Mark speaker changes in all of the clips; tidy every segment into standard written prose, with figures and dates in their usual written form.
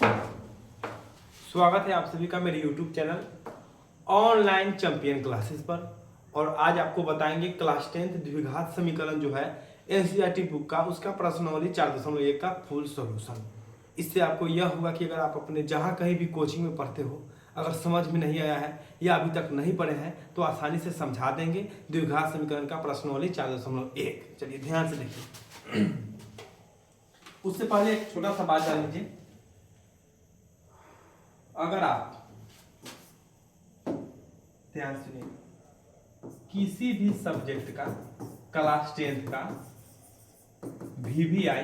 Speaker 1: स्वागत है आप सभी का मेरे YouTube channel online champion classes पर। और आज आपको बताएंगे क्लास 10th द्विघात समीकरण जो है एनसीईआरटी बुक का उसका प्रश्नावली 4.1 का फुल सॉल्यूशन। इससे आपको यह होगा कि अगर आप अपने जहाँ कहीं भी कोचिंग में पढ़ते हो, अगर समझ में नहीं आया है या अभी तक नहीं पढ़े हैं तो आसानी से समझा देंगे द्विघात समीकरण का प्रश्नावली 4.1। चलिए ध्यान से देखिए। उससे पहले एक छोटा सा बात जान लीजिए। अगर आप ध्यान सुनिए, किसी भी सब्जेक्ट का क्लास 10th का VVI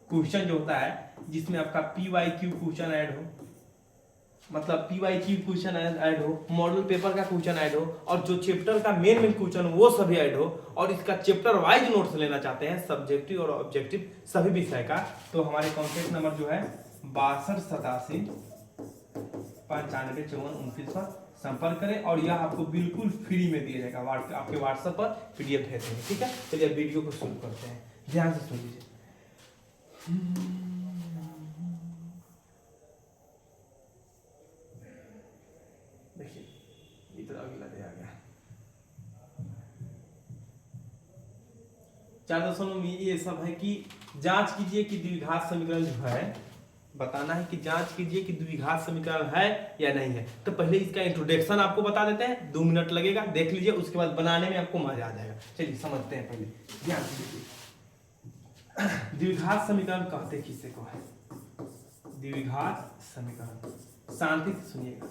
Speaker 1: क्वेश्चन जो होता है जिसमें आपका PYQ क्वेश्चन ऐड हो, मतलब PYQ क्वेश्चन ऐड हो, मॉडल पेपर का क्वेश्चन ऐड हो और जो चैप्टर का मेन क्वेश्चन वो सभी ऐड हो और इसका चैप्टर वाइज नोट्स लेना चाहते हैं सब्जेक्टिव और ऑब्जेक्टिव सभी विषय का, तो हमारे कॉन्टैक्ट नंबर जो है 6287 95 54 29 पर संपर्क करें और यह आपको बिल्कुल फ्री में दिया जाएगा। आपके व्हाट्सएप पर PDF भेज देंगे। ठीक है, चलिए वीडियो को शुरू करते हैं, ध्यान से सुन लीजिए। देखिए इधर अगला आ गया 4.1 में ये सब है कि जांच कीजिए कि द्विघात समीकरण जो है, बताना है कि जांच कीजिए कि द्विघात समीकरण है या नहीं है। तो पहले इसका इंट्रोडक्शन आपको बता देते हैं, 2 मिनट लगेगा, देख लीजिए, उसके बाद बनाने में आपको मजा आ जाएगा। चलिए समझते हैं। पहले ध्यान से देखिए, द्विघात समीकरण कहते किसे को है? द्विघात समीकरण शांति से सुनिएगा।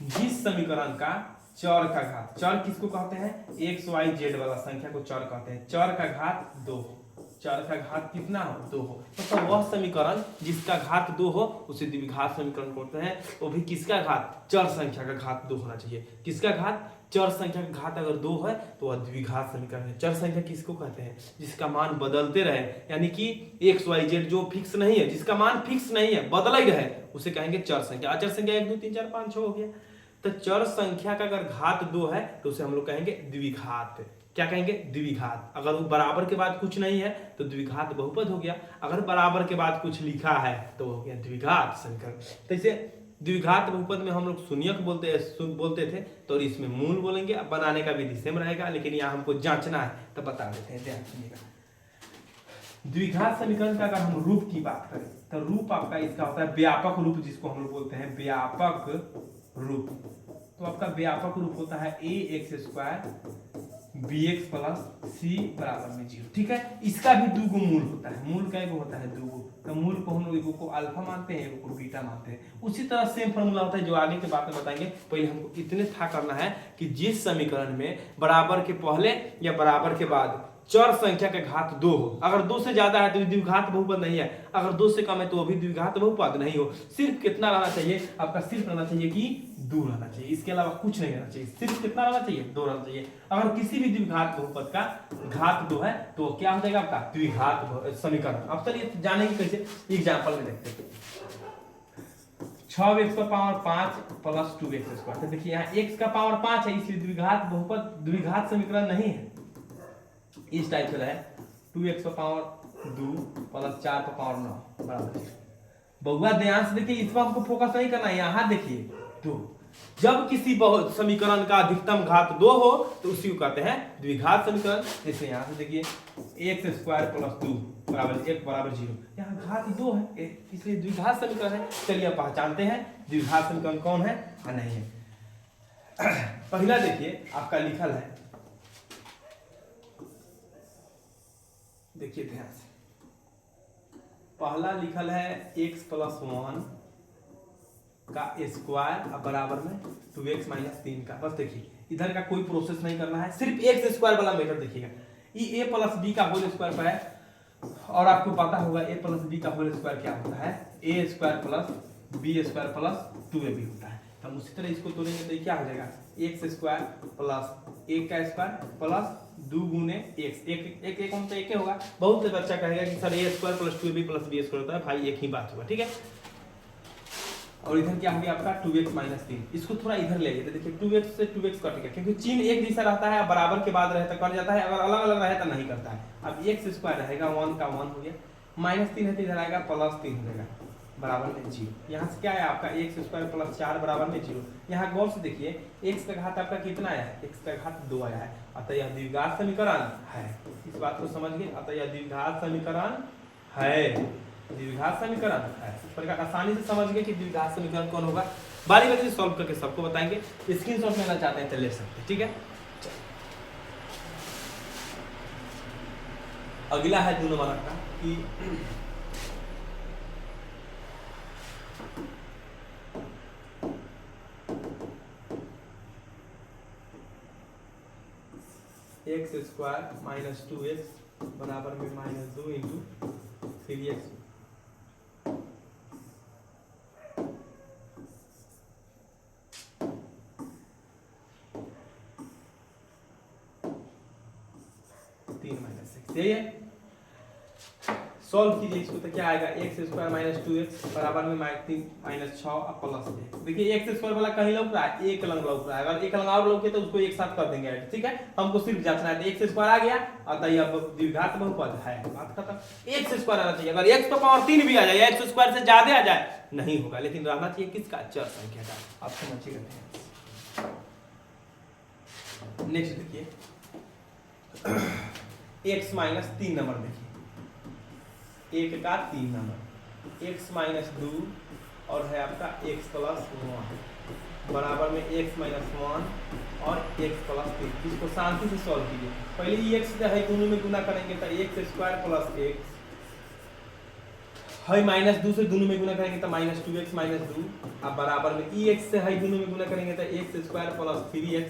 Speaker 1: जिस समीकरण का चर का घात, चर किसको कहते हैं? एक्स वाई जेड वाला संख्या को चर कहते हैं। चर का घात 2 हो, चर का घात कितना हो? 2 हो। तो वह समीकरण जिसका घात 2 हो उसे द्विघात समीकरण कहते हैं। वो भी किसका घात? चर संख्या का घात 2 होना चाहिए। किसका घात? चर संख्या का घात अगर 2 है तो वह द्विघात समीकरण है। चर संख्या किसको कहते हैं? जिसका मान बदलते रहे, यानी कि एक्स वाई जेड जो फिक्स नहीं है, जिसका मान फिक्स नहीं है, बदला ही रहे, उसे कहेंगे चर संख्या। अचर संख्या 1 2 3 4 5 6 हो गया। तो चर संख्या का अगर घात 2 है तो उसे हम लोग कहेंगे द्विघात। क्या कहेंगे? द्विघात। अगर वो बराबर के बाद कुछ नहीं है तो द्विघात बहुपद हो गया। अगर बराबर के बाद कुछ लिखा है तो हो गया द्विघात समीकरण। तो इसे द्विघात बहुपद में हम लोग शून्यक बोलते थे, तो इसमें मूल बोलेंगे। अब बनाने का विधि सेम रहेगा, लेकिन यहाँ हमको जांचना है तो बता देते हैं, ध्यान सुनिएगा। द्विघात समीकरण का अगर हम रूप की बात करें तो रूप आपका इसका होता है व्यापक रूप, जिसको हम लोग बोलते हैं व्यापक रूप। तो आपका व्यापक रूप होता है ax² bx प्लस c बराबर में 0। ठीक है, इसका भी 2 मूल होता है। मूल का एगो होता है 2। तो मूल को हम लोग एगो को अल्फा मानते हैं, एगो को बीटा मानते हैं। उसी तरह सेम फॉर्मूला होता है जो आगे के बात में बताएंगे। पहले हमको इतने था करना है कि जिस समीकरण में बराबर के पहले या बराबर के बाद चर संख्या का घात 2 हो, अगर 2 से ज्यादा है तो द्विघात बहुपद नहीं है, अगर 2 से कम है तो वो भी द्विघात बहुपद नहीं हो। सिर्फ कितना रहना चाहिए आपका? सिर्फ रहना चाहिए कि 2 रहना चाहिए, इसके अलावा कुछ नहीं रहना चाहिए। सिर्फ कितना रहना चाहिए? 2 रहना चाहिए। अगर किसी भी द्विघात बहुपद का घात 2 है तो क्या हो जाएगा आपका? द्विघात समीकरण। अब चलिए जानेंगे कैसे, एग्जाम्पल में देखते हैं। 6x का पावर 5 प्लस 2x²। तो देखिए यहाँ x का पावर 5 है, इसलिए द्विघात बहुपद द्विघात समीकरण नहीं है। इस टाइप से रहे 2x का पावर 2 प्लस 4 का पावर 9 बराबर। बहुआ ध्यान से देखिए, इस पर हमको फोकस नहीं करना है। यहाँ देखिए 2, जब किसी समीकरण का अधिकतम घात 2 हो तो उसी को कहते हैं द्विघात समीकरण। जैसे यहाँ से देखिए x² प्लस 2 बराबर 1 बराबर 0, यहाँ घात 2 है इसलिए द्विघात समीकरण है। चलिए पहचानते हैं द्विघात समीकरण कौन है और नहीं है। पहला देखिए आपका लिखल है, देखिए ध्यान से, पहला लिखल है x प्लस 1 का स्क्वायर बराबर में 2x माइनस 3 का। बस देखिए इधर का कोई प्रोसेस नहीं करना है, सिर्फ x² वाला मेथड देखिएगा। ये a प्लस b का होल स्क्वायर पर है और आपको पता होगा a प्लस b का होल स्क्वायर क्या होता है? a² plus b² plus 2ab होता है। तो हम उसी तरह इसको तोड़ेंगे तो क्या हो जाएगा? x² प्लस a का स्क्वायर प्लस 2 गुने x, एक तो एक होगा। बहुत से बच्चा कहेगा कि sir a² plus 2ab plus b² होता है। भाई एक ही बात होगा, ठीक है। और इधर क्या हो गया आपका 2x माइनस 3। इसको थोड़ा इधर ले लेते, देखिए 2x से 2x कट गया, क्योंकि चिन्ह एक जैसा रहता है, बराबर के बाद रहता कट जाता है, अगर अलग अलग रहे तो नहीं करता है। अब x² रहेगा 1 का 1 हो गया, -3 है तो इधर आएगा +3 हो जाएगा बराबर में 0। यहाँ से क्या है आपका x² + 4 बराबर में 0। यहाँ गौर से देखिए x का घात आपका कितना आया है, x का घात 2 आया है, अतः यह द्विघात समीकरण है। इस बात को समझ गए, अतः यह द्विघात समीकरण है, द्विघात समीकरण है। इस प्रकार आसानी से समझ गए कि द्विघात समीकरण कौन होगा। बारी बारी से सॉल्व करके सबको बताएंगे, स्क्रीनशॉट लेना चाहते हैं तो ले सकते हैं, ठीक है। अगला है 2 नंबर का कि x² - 2x बराबर में -2 × 3x। यही है, सॉल्व कीजिए इसको तो क्या आएगा, x² - 2x बराबर में -6 +1। देखिए x² वाला कहीं लौक रहा है, एक लंग लौक रहा है, अगर एक लंग और लौके तो उसको एक साथ कर देंगे ऐड, ठीक है। हमको सिर्फ जांचना है, तो x² आ गया, अतः यह द्विघात बहुपद है, बात खत्म। x² आना चाहिए, अगर x तो पावर 3 भी आ जाए, x² से ज्यादा आ जाए नहीं होगा, लेकिन रहना चाहिए किसका, चर संख्या का। आप समझिएगा। नेक्स्ट देखिए x - 3 नंबर देखिए, 1 का 3 नंबर, x - 2 और है आपका x + 1 बराबर में x - 1 और x + 3। इसको शांति से सॉल्व कीजिए। पहले ये x है दोनों में गुना करेंगे तो x² + x है -2 से दोनों में गुना करेंगे तो -2x - 2 अब बराबर में x से है दोनों में गुना करेंगे तो x² + 3x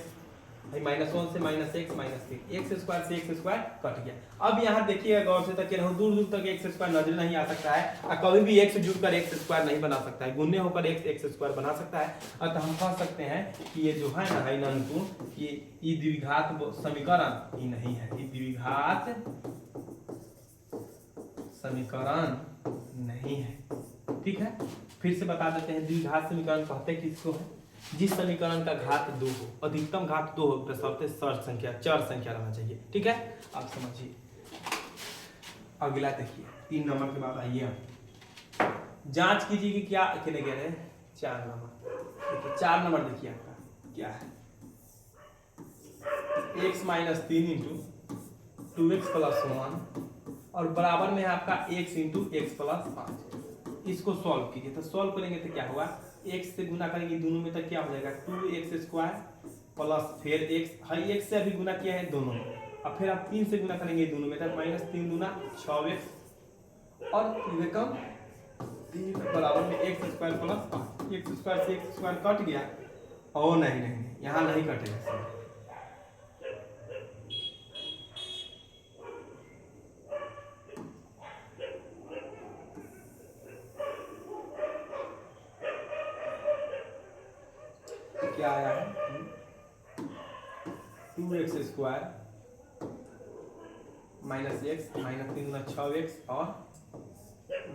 Speaker 1: -1 से -x -3, x² से x² कट गया। अब यहाँ देखिएगा गौर से, तक दूर दूर तक x² नजर नहीं आ सकता है, और कभी भी x जुड़कर x² नहीं बना सकता है, गुने होकर x² बना सकता है। अतः हम कह सकते हैं कि ये जो है ना ननकु, ये द्विघात समीकरण ही नहीं है, ये द्विघात समीकरण नहीं है, ठीक है। फिर से बता देते हैं, द्विघात समीकरण कहते किसको है, जिस समीकरण का घात 2 हो, अधिकतम घात 2 हो, तो सबसे चर संख्या रहना चाहिए, ठीक है। आप समझिए। अगला देखिए 3 नंबर के बाद आइए जांच कीजिए कि क्या अकेले गए हैं। 4 नंबर देखिए, 4 नंबर देखिए आपका क्या है, x - 3 × 2x + 1 और बराबर में है आपका x × x + 5। इसको सॉल्व कीजिए, तो सॉल्व करेंगे तो क्या होगा, x से गुना करेंगे दोनों में तो क्या हो जाएगा, 2x² प्लस फिर x है, x से अभी गुना किया है दोनों में, अब फिर आप 3 से गुना करेंगे दोनों में तो -3 दूना 6x और कम 3 बराबर में x² + 5। x² से x² कट गया, और नहीं यहाँ नहीं कटेगा। क्या आया है, 2x² - x -3 गुना 6x और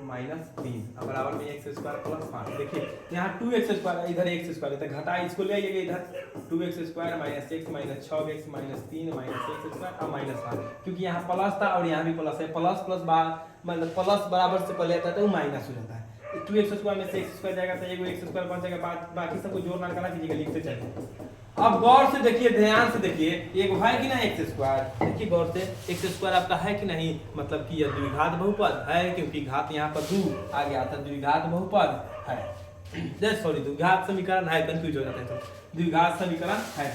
Speaker 1: -3 बराबर में x² + 5। देखिए यहाँ 2x² है, इधर x² है, तो घटा इसको ले आइएगा इधर, 2x² - x -6x -3 -x² और -5, क्योंकि यहाँ प्लस था और यहाँ भी प्लस है, प्लस मतलब प्लस बराबर से पहले आता है तो माइनस हो जाता है। 2x² में से x² जाएगा तो एगो x² बच जाएगा, बाकी सबको जोड़ना करना कीजिएगा, लिखते चलिए। अब गौर से देखिए, ध्यान से देखिए, एक है कि ना x², देखिए गौर से, x² आपका है कि नहीं, मतलब कि यह द्विघात बहुपद है, क्योंकि घात यहाँ पर 2 आ गया था, द्विघात बहुपद है, सॉरी द्विघात समीकरण है, कंफ्यूज हो जाता है तो द्विघात समीकरण है।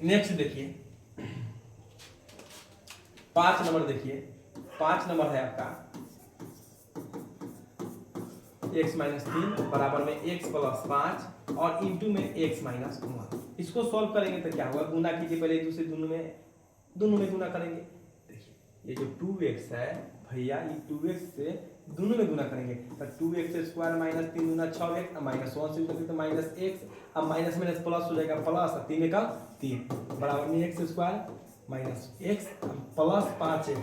Speaker 1: नेक्स्ट देखिए 5 नंबर देखिए, 5 नंबर है आपका x - 3 बराबर में x + 5 और इंटू में x - 1। इसको सॉल्व करेंगे तो क्या होगा, गुना कीजिए पहले एक दूसरे, दोनों में गुना करेंगे। देखिए ये जो 2x है भैया, ये 2x से दोनों में गुना करेंगे तो 2x² - 3 गुना 6x, -1 से करेंगे तो -x, अब माइनस प्लस हो जाएगा, प्लस 3 का 3 बराबर में x² - x plus 5x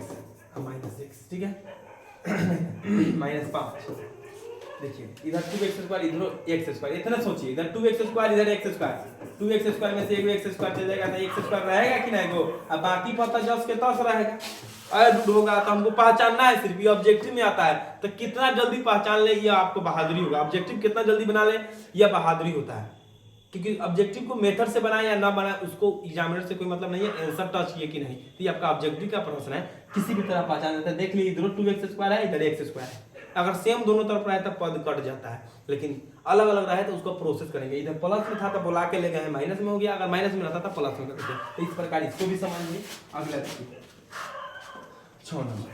Speaker 1: -x, ठीक है -5। देखिए इधर 2x² इधर x², इतना सोचिए, इधर 2x² इधर x², 2x² में से एगो x² चल जाएगा तो x² रहेगा कि नहीं गो, अब बाकी पता 10 के 10 रहेगा, रूट होगा तो हमको पहचानना है, सिर्फ ये ऑब्जेक्टिव में आता है। तो कितना जल्दी पहचान ले ये आपको बहादुरी होगा, ऑब्जेक्टिव कितना जल्दी बना ले यह बहादुरी होता है। क्योंकि ऑब्जेक्टिव को मेथड से बनाए या ना बनाए उसको एग्जामिनर से कोई मतलब नहीं है, आंसर टच किए कि नहीं। तो ये आपका ऑब्जेक्टिव का प्रश्न है, किसी भी तरह पहचान लेता है। देख लीजिए इधर 2x² है, इधर x² है, अगर सेम दोनों तरफ रहे तो पद कट जाता है, लेकिन अलग अलग रहे तो उसको प्रोसेस करेंगे। इधर प्लस में था तो बुला के ले गए माइनस में हो गया, अगर माइनस में रहता तो प्लस में करते। तो इस प्रकार इसको भी समझिए। अगला देखिए 6 number,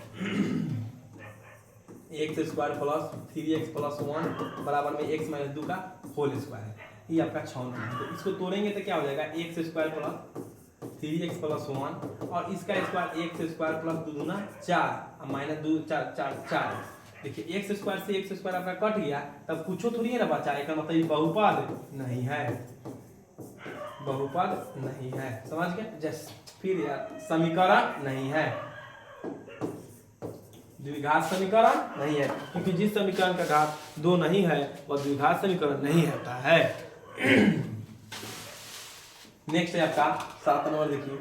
Speaker 1: x² plus 3x plus 1 बराबर में x माइनस 2 का होल स्क्वायर है। ये आपका 6 नंबर। तो इसको तोड़ेंगे तो क्या हो जाएगा, x² प्लस 3x प्लस 1 और इसका स्क्वायर x² प्लस 2 दूना 4 माइनस 2 4 देखिए x² से x² आपका कट गया, तब कुछ थोड़ी है ना बचा, इसका मतलब ये बहुपद नहीं है, बहुपद नहीं है, समझ गए। जस्ट फिर यार समीकरण नहीं है, द्विघात समीकरण नहीं है, क्योंकि जिस समीकरण का घात 2 नहीं है वह द्विघात समीकरण नहीं होता है। नेक्स्ट है आपका 7 नंबर, देखिए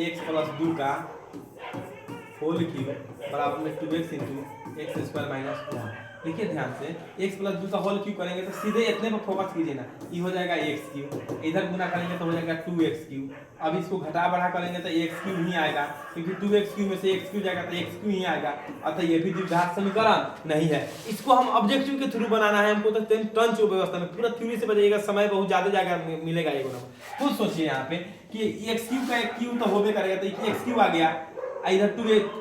Speaker 1: x प्लस 2 का होल क्यूब बराबर में 2x इंटू x² माइनस 1। देखिए ध्यान से, x प्लस 2 का होल क्यूब करेंगे तो सीधे इतने पर फोकस कीजिए ना, ये हो जाएगा x3, इधर गुना करेंगे तो हो जाएगा 2x3। अब इसको घटा बढ़ा करेंगे तो x3 ही आएगा, क्योंकि 2x3 में से x3 जाएगा तो x3 ही आएगा, अतः ये भी द्विघात समीकरण नहीं है। इसको हम ऑब्जेक्टिव के थ्रू बनाना है हमको, तो टंच व्यवस्था में पूरा थ्योरी से बजाइएगा, समय बहुत ज्यादा जाएगा, मिलेगा ये नंबर। खुद सोचिए यहाँ पे कि x3 का एक क्यूब तो होबे करेगा, तो x3 आ गया, इधर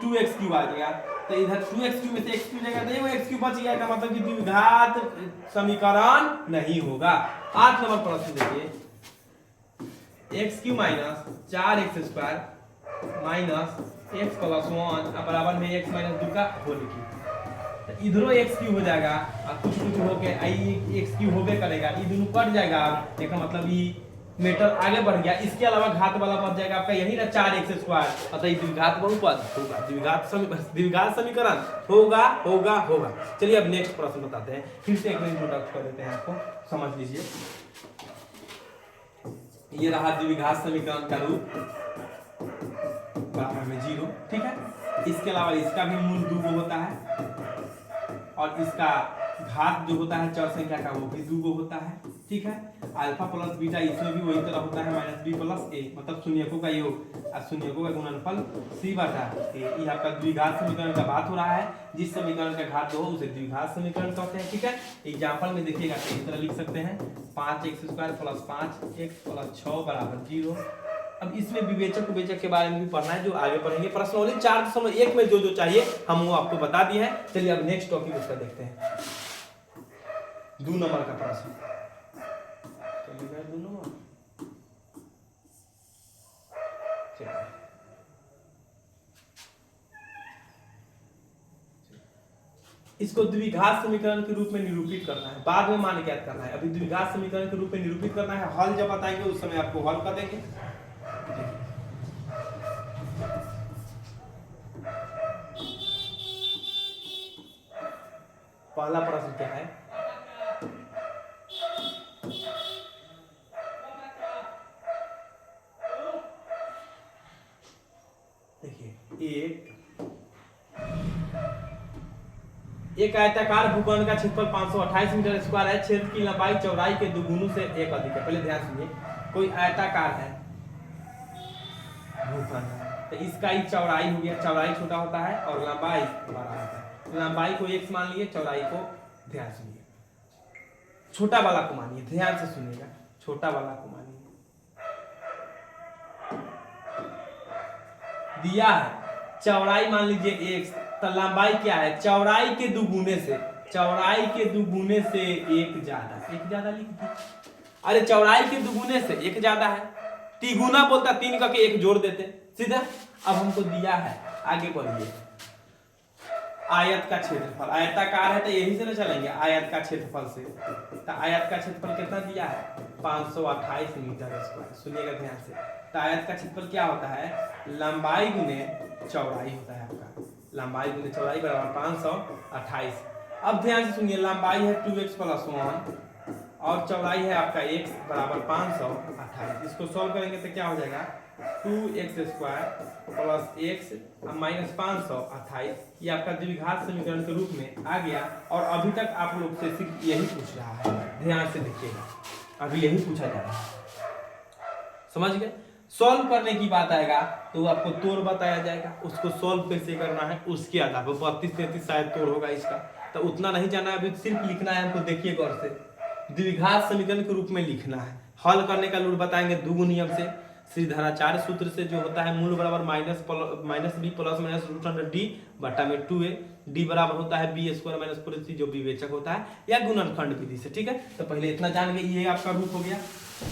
Speaker 1: 2x3 आ गया, तो इधर 2x3 में से x3 जाएगा तो ये x3 बच गया, का मतलब कि द्विघात समीकरण नहीं होगा। 8 नंबर प्रश्न देखिए, x³ minus 4x² minus x plus 1 बराबर में x माइनस 2 का होल क्यूब। तो इधरों x³ हो जाएगा और कुछ होके x³ होबे करेगा, ये दोनों कट जाएगा। अब देखा मतलब ये मीटर आगे बढ़ गया, इसके अलावा घात वाला बच जाएगा आपका यही ना 4x², अतः द्विघात बहुपद होगा, द्विघात समीकरण होगा होगा होगा। चलिए अब नेक्स्ट प्रश्न बताते हैं, फिर से एक बार इंट्रोडक्ट कर देते हैं, आपको समझ लीजिए। ये रहा द्विघात समीकरण का रूप बराबर में 0, ठीक है। इसके अलावा इसका भी मूल 2 होता है और इसका घात जो होता है चर संख्या का वो भी 2 होता है, ठीक है। अल्फा प्लस बीटा इसमें भी वही तरह होता है -b प्लस a, मतलब शून्यकों का योग और शून्यकों का गुणनफल c बटा a। ये आपका द्विघात समीकरण का बात हो रहा है, जिस समीकरण का घात 2 हो उसे द्विघात समीकरण कहते हैं, ठीक है। एग्जांपल में देखिएगा तो इस तरह लिख सकते हैं 5x² प्लस 5x प्लस 6 बराबर 0। अब इसमें विवेचक विवेचक के बारे में भी पढ़ना है, जो आगे पढ़ेंगे। प्रश्न ओनली 4.1 में जो जो चाहिए हम वो आपको बता दिए हैं। चलिए अब नेक्स्ट टॉपिक उसका देखते हैं, 2 नंबर का प्रश्न। चलिए 2 नंबर, इसको द्विघात समीकरण के रूप में निरूपित करना है, बाद में मान ज्ञात करना है। अभी द्विघात समीकरण के रूप में निरूपित करना है, हल जब बताएंगे उस समय आपको हल कर देंगे। पहला प्रश्न क्या है, देखिए एक आयताकार भूखंड का क्षेत्रफल 528 मीटर स्क्वायर है, क्षेत्र की लंबाई चौड़ाई के दुगुनों से 1 अधिक है। पहले ध्यान सुनिए, कोई आयताकार है भूखंड है, तो इसका ही चौड़ाई हो गया, चौड़ाई छोटा होता है और लंबाई बड़ा होता है। लंबाई को x मान लिए, चौड़ाई को, ध्यान सुनिए, छोटा वाला को मानिए, ध्यान से सुनिएगा, छोटा वाला को मानिए। दिया है चौड़ाई मान लीजिए x, तो लंबाई क्या है, चौड़ाई के दुगुने से, चौड़ाई के दुगुने से 1 ज्यादा, 1 ज्यादा लिख दी। अरे चौड़ाई के दुगुने से 1 ज्यादा है, तिगुना बोलता 3 का के 1 जोड़ देते सीधा। अब हमको दिया है, आगे बढ़िए, आयत का क्षेत्रफल, आयताकार है तो यही से ना चलेंगे, आयत का क्षेत्रफल से। तो आयत का क्षेत्रफल कितना दिया है, 528 मीटर स्क्वायर। सुनिएगा ध्यान से, तो आयत का क्षेत्रफल क्या होता है, लंबाई गुने चौड़ाई होता है आपका, लंबाई गुने चौड़ाई बराबर 528। अब ध्यान से सुनिए, लंबाई है 2x प्लस 1 और चौड़ाई है आपका x बराबर 528। इसको सॉल्व करेंगे तो क्या हो जाएगा 2x² प्लस x माइनस 528, ये आपका द्विघात समीकरण के रूप में आ गया। और अभी तक आप लोग से सिर्फ यही पूछ रहा है, ध्यान से देखिएगा, अभी यही पूछा जा रहा है, समझ गए। सॉल्व करने की बात आएगा तो आपको तोड़ बताया जाएगा, उसको सॉल्व कैसे करना है उसके आधार पर 32-33 शायद तोड़ होगा इसका, तो उतना नहीं जाना है, अभी सिर्फ लिखना है हमको। देखिए गौर से, द्विघात समीकरण के रूप में लिखना है। हल करने का रूल बताएंगे दूगु नियम से, श्रीधराचार्य सूत्र से, जो होता है मूल बराबर minus b plus minus root under d बटा में 2a, डी बराबर होता है बी स्क्वायर माइनस 4ac जो विवेचक होता है, या गुणनखंड विधि से। ठीक है, तो पहले इतना जान गए, ये आपका रूप हो गया,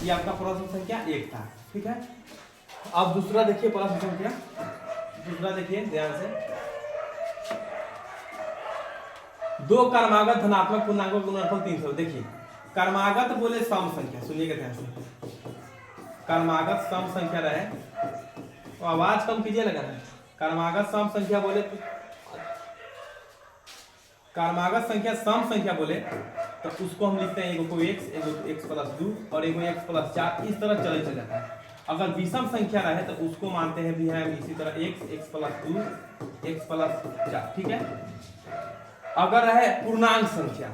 Speaker 1: ये आपका प्रश्न संख्या 1 था। ठीक है, अब दूसरा देखिए प्रश्न संख्या, दूसरा देखिए ध्यान से, दो क्रमागत धनात्मक पूर्णांकों का गुणनफल 300। देखिए क्रमागत बोले सम संख्या, सुनिएगा ध्यान से, क्रमागत सम संख्या रहे तो आवाज कम कीजिए लगा है। क्रमागत सम संख्या बोले तो, क्रमागत संख्या सम संख्या बोले तो उसको हम लिखते हैं एगो को x, एगो x प्लस 2 और एगो x प्लस 4, इस तरह चले चल जाता है। अगर विषम संख्या रहे तो उसको मानते हैं भी हम इसी तरह x प्लस 2, x प्लस 4। ठीक है, अगर रहे पूर्णांक संख्या,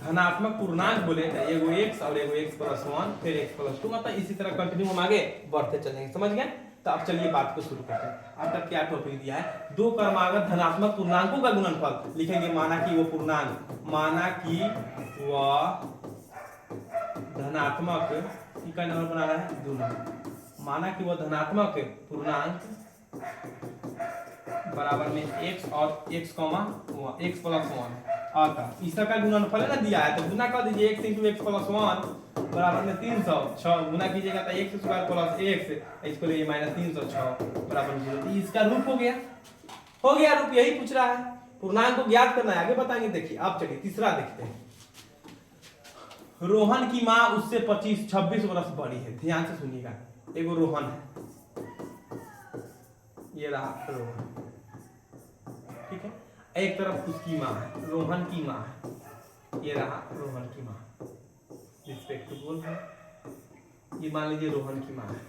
Speaker 1: धनात्मक पूर्णांक बोले तो एगो x और एगो x प्लस 1 फिर x प्लस 2, मतलब इसी तरह कंटिन्यू हम आगे बढ़ते चलेंगे, समझ गए। तो अब चलिए बात को शुरू करते हैं। अब तक क्या टॉपिक दिया है, दो क्रमागत धनात्मक पूर्णांकों का गुणनफल लिखेंगे, माना कि वो पूर्णांक, माना कि वह धनात्मक, का नंबर बना रहा है 2 नंबर, माना कि वह धनात्मक पूर्णांक बराबर में x और x प्लस 1 आता, इसका गुणनफल है ना दिया है, तो गुना कर दीजिए, x इंटू x प्लस 1 बराबर में 300, 6 गुना कीजिएगा तो x स्क्वायर प्लस x, इसको लिए माइनस 306 बराबर 0। इसका रूप हो गया रूप, यही पूछ रहा है, पूर्णांक को ज्ञात करना है, आगे बताएंगे। देखिए अब चलिए तीसरा देखते हैं। रोहन की माँ उससे 26 वर्ष बड़ी है, ध्यान से सुनिएगा, एगो रोहन है, ये रहा रोहन, ठीक है, एक तरफ उसकी माँ है, रोहन की माँ है, ये रहा रोहन की माँ, रिस्पेक्टेबल है, ये मान लीजिए रोहन की माँ है,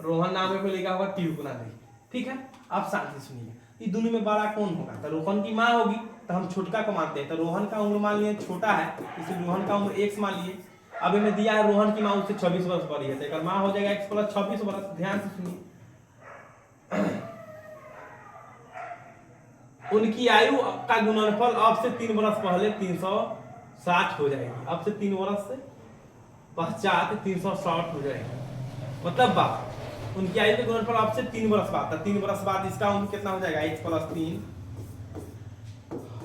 Speaker 1: रोहन नाम को लिखा होगा तिरुपना देवी। ठीक है, अब शांति सुनिए, ये दोनों में बड़ा कौन होगा, तो रोहन की माँ होगी, तो हम छोटका को मानते हैं, तो रोहन का उम्र मान लिए छोटा है, इसलिए रोहन का उम्र x मान लिए। अब इनमें दिया है रोहन की माँ उससे 26 वर्ष बड़ी है, तो माँ हो जाएगा x प्लस 26 वर्ष। ध्यान से सुनिए, उनकी आयु का गुणनफल अब से 3 वर्ष पहले 360 हो जाएगी, अब से 3 वर्ष से पश्चात 360 हो जाएगी, मतलब बात उनकी आयु के गुणनफल अब से 3 वर्ष बाद, 3 वर्ष बाद इसका उम्र कितना हो जाएगा x प्लस 3,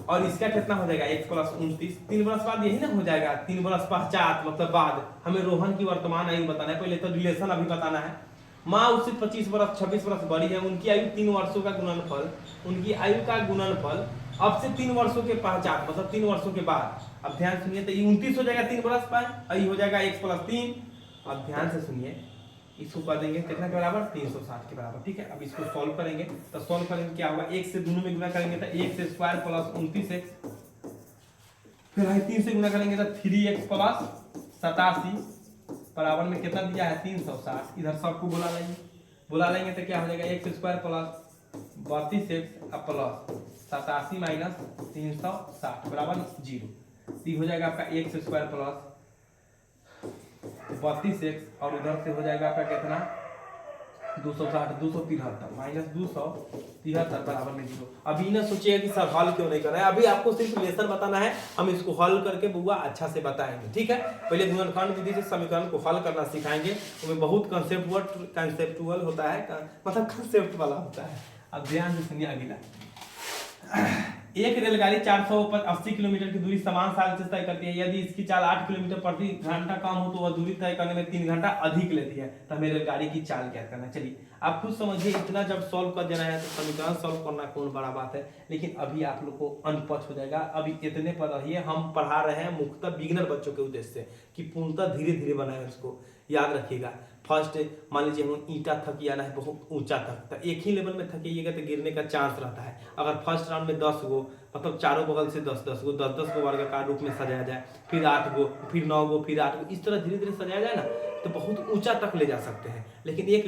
Speaker 1: और इसका कितना हो जाएगा x प्लस 29, 3 वर्ष बाद यही ना हो जाएगा, 3 वर्ष पश्चात मतलब बाद। हमें रोहन की वर्तमान आयु बताना है, पहले तो रिलेशन अभी बताना है। माँ उससे 26 वर्ष बड़ी है, उनकी आयु 3 वर्षों का गुणनफल, उनकी आयु का गुणनफल अब से 3 वर्षों के पश्चात मतलब 3 वर्षों के बाद। अब ध्यान सुनिए, तो ये 29 हो जाएगा 3 वर्ष पर, ये हो जाएगा x प्लस 3। अब ध्यान से सुनिए, इसको कर देंगे कितना के बराबर, 360 के बराबर। ठीक है, अब इसको सॉल्व करेंगे, तो सॉल्व करेंगे क्या होगा, 1 से दोनों में गुना करेंगे तो x स्क्वायर प्लस 29x, फिर 3 से गुना करेंगे तो 3x प्लस 87 बराबर में कितना दिया है 360, इधर सबको बुला लेंगे तो क्या हो जाएगा x square plus 32x plus 87 minus 360 बराबर 0। तो हो जाएगा आपका x स्क्वायर प्लस 32x और उधर से हो जाएगा आपका कितना 273 माइनस 273 बराबर में 0। अभी ना सोचिएगा कि सर हल क्यों नहीं कर रहे हैं, अभी आपको सिर्फ लेसन बताना है, हम इसको हल करके बुआ अच्छा से बताएंगे। ठीक है, पहले गुणनखंड विधि से समीकरण को हल करना सिखाएंगे, उसमें बहुत कंसेप्चुअल होता है, मतलब कंसेप्ट वाला होता है। अब ध्यान से सुनिए अगला, एक रेलगाड़ी 480 किलोमीटर की दूरी समान साल से तय करती है, यदि इसकी चाल 8 किलोमीटर प्रति घंटा कम हो तो वह दूरी तय करने में 3 घंटा अधिक लेती है, तो हमें रेलगाड़ी की चाल ज्ञात करना। चलिए आप खुद समझिए, इतना जब सॉल्व कर देना है तो समीकरण सॉल्व करना कौन बड़ा बात है, लेकिन अभी आप लोग को अनपढ़ हो जाएगा, अभी इतने पर रहिए। हम पढ़ा रहे हैं मुख्यतः बिगिनर बच्चों के उद्देश्य से कि पूर्णतः धीरे धीरे बनाए, उसको याद रखिएगा। फर्स्ट मान लीजिए हम ईंटा थकियाना है बहुत ऊंचा तक, तो एक ही लेवल में थकिएगा तो गिरने का चांस रहता है। अगर फर्स्ट राउंड में 10 गो मतलब चारों बगल से 10-10 गो 10-10 गो वर्गाकार रूप में सजाया जाए, फिर 8 गो, फिर 9 गो, फिर 8 गो, इस तरह धीरे धीरे सजाया जाए ना तो बहुत ऊंचा तक ले जा सकते हैं। लेकिन एक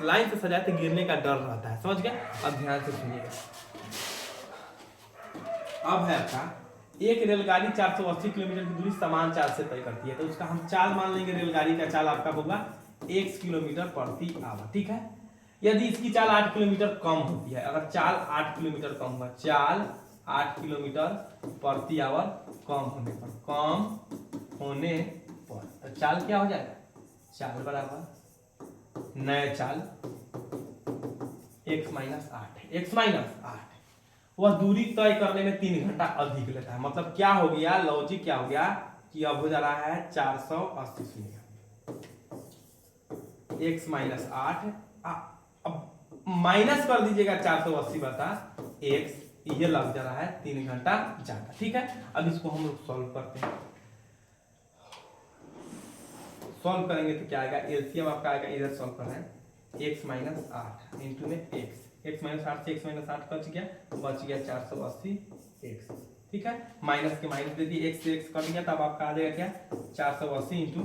Speaker 1: लाइन से सजाए तो गिरने का डर रहता है, समझ गए? अब ध्यान से सुनिएगा। अब है आपका एक रेलगाड़ी 480 किलोमीटर की दूरी समान चाल से तय करती है, तो उसका हम चाल मान लेंगे। रेलगाड़ी का चाल आपका होगा x किलोमीटर प्रति आवर, ठीक है। यदि इसकी चाल 8 किलोमीटर कम होती है, अगर चाल 8 किलोमीटर कम हुआ, चाल 8 किलोमीटर प्रति आवर कम होने पर तो चाल क्या हो जाएगा? चाल बराबर नए चाल x माइनस 8, वह दूरी तय करने में 3 घंटा अधिक लेता है। मतलब क्या हो गया, लॉजिक क्या हो गया कि अब हो जा रहा है 480 x माइनस 8, अब माइनस कर दीजिएगा 480 बता x, ये लग जा रहा है 3 घंटा ज्यादा, ठीक है। अब इसको हम लोग सॉल्व करते हैं। सॉल्व करेंगे तो क्या आएगा, एलसीएम आपका आएगा, इधर सॉल्व कर रहे हैं x माइनस 8 इंटू में x माइनस 8 से x माइनस 8 बच गया 480 x, ठीक है। माइनस के माइनस दे दिए, x से x कट गया, तब आपका आ जाएगा क्या 480 इंटू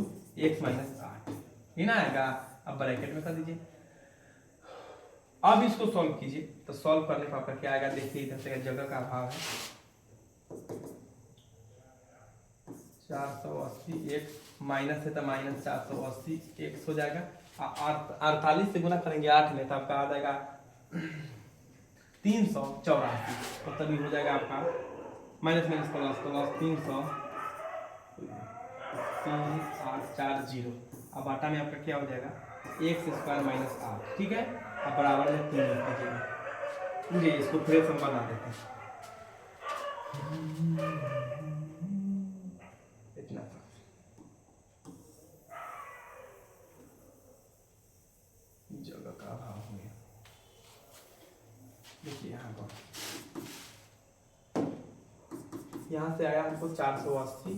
Speaker 1: x माइनस 8, ये ना आएगा। अब ब्रैकेट में कर दीजिए। अब इसको सॉल्व कीजिए, तो सॉल्व करने पर आपका क्या आएगा, देखिए इधर से जगह का अभाव है, 480 x माइनस है तो माइनस 480 x हो जाएगा। 48 से गुना करेंगे 8 में तो आपका आ जाएगा 384, मतलब ये हो जाएगा आपका माइनस माइनस प्लस प्लस 340। अब आटा में आपका क्या हो जाएगा x स्क्वायर माइनस 8, ठीक है। अब बराबर में 3 लिख दीजिएगा। जी इसको फ्रेश हम बना देते हैं, इतना था। जगह का अभाव हो गया, देखिए यहाँ से आया हमको 480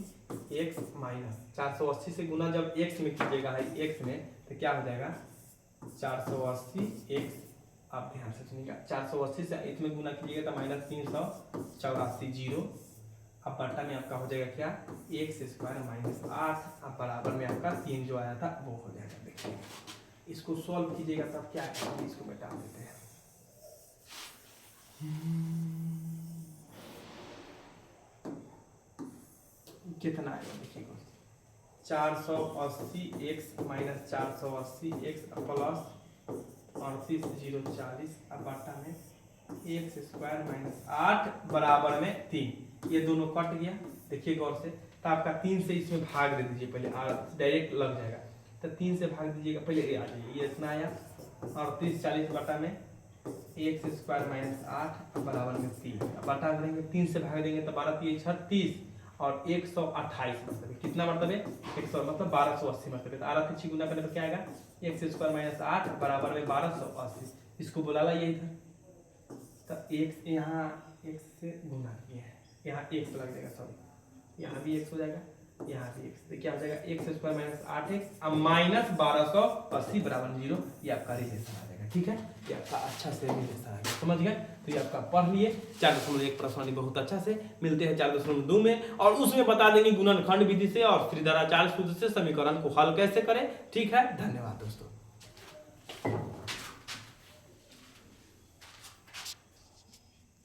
Speaker 1: x माइनस 480 से गुना जब x में कीजिएगा है x में तो क्या हो जाएगा 480 x। आप ध्यान से सुनिएगा, 480 से इसमें गुना कीजिएगा तो माइनस 384 जीरो। अब बटा में आपका हो जाएगा क्या x स्क्वायर माइनस 8, अब बराबर में आपका 3 जो आया था वो हो जाएगा। देखिए इसको सॉल्व कीजिएगा तब क्या है, इसको मिटा देते हैं। कितना आएगा देखिए, 480 x माइनस 480 x प्लस 38 0 40, अब बाटा में x स्क्वायर माइनस 8 बराबर में 3, ये दोनों कट गया। देखिए गौर से, तो आपका 3 से इसमें भाग दे दीजिए पहले, डायरेक्ट लग जाएगा, तो 3 से भाग दीजिएगा पहले, ये आ जाइए, ये इतना आया 38 40 बटा में x स्क्वायर माइनस 8 बराबर में 3, बटा करेंगे 3 से भाग देंगे तो 12 3 36 और 128 मतलब कितना मतलब है 100, मतलब 1280 मतलब। तो 8 से गुना करने पर क्या आएगा x स्क्वायर माइनस 8 बराबर में 1280, इसको बुला लाइए इधर, तो x यहाँ x से गुना किए हैं, यहाँ x लग जाएगा, सॉरी यहाँ भी x हो जाएगा, यहाँ भी x, तो क्या हो जाएगा x स्क्वायर माइनस 8x अब माइनस 1280 बराबर 0, ये आपका रिलेशन आ जाएगा, ठीक है। ये आपका अच्छा से रिलेशन आ गया, समझ गए। तो ये आपका पढ़ लिए 4.1 प्रश्नावली बहुत अच्छा से। मिलते हैं 4.2 में, और उसमें बता देंगे गुणनखंड विधि से और श्रीधराचार्य सूत्र से समीकरण को हल कैसे करें, ठीक है। धन्यवाद दोस्तों।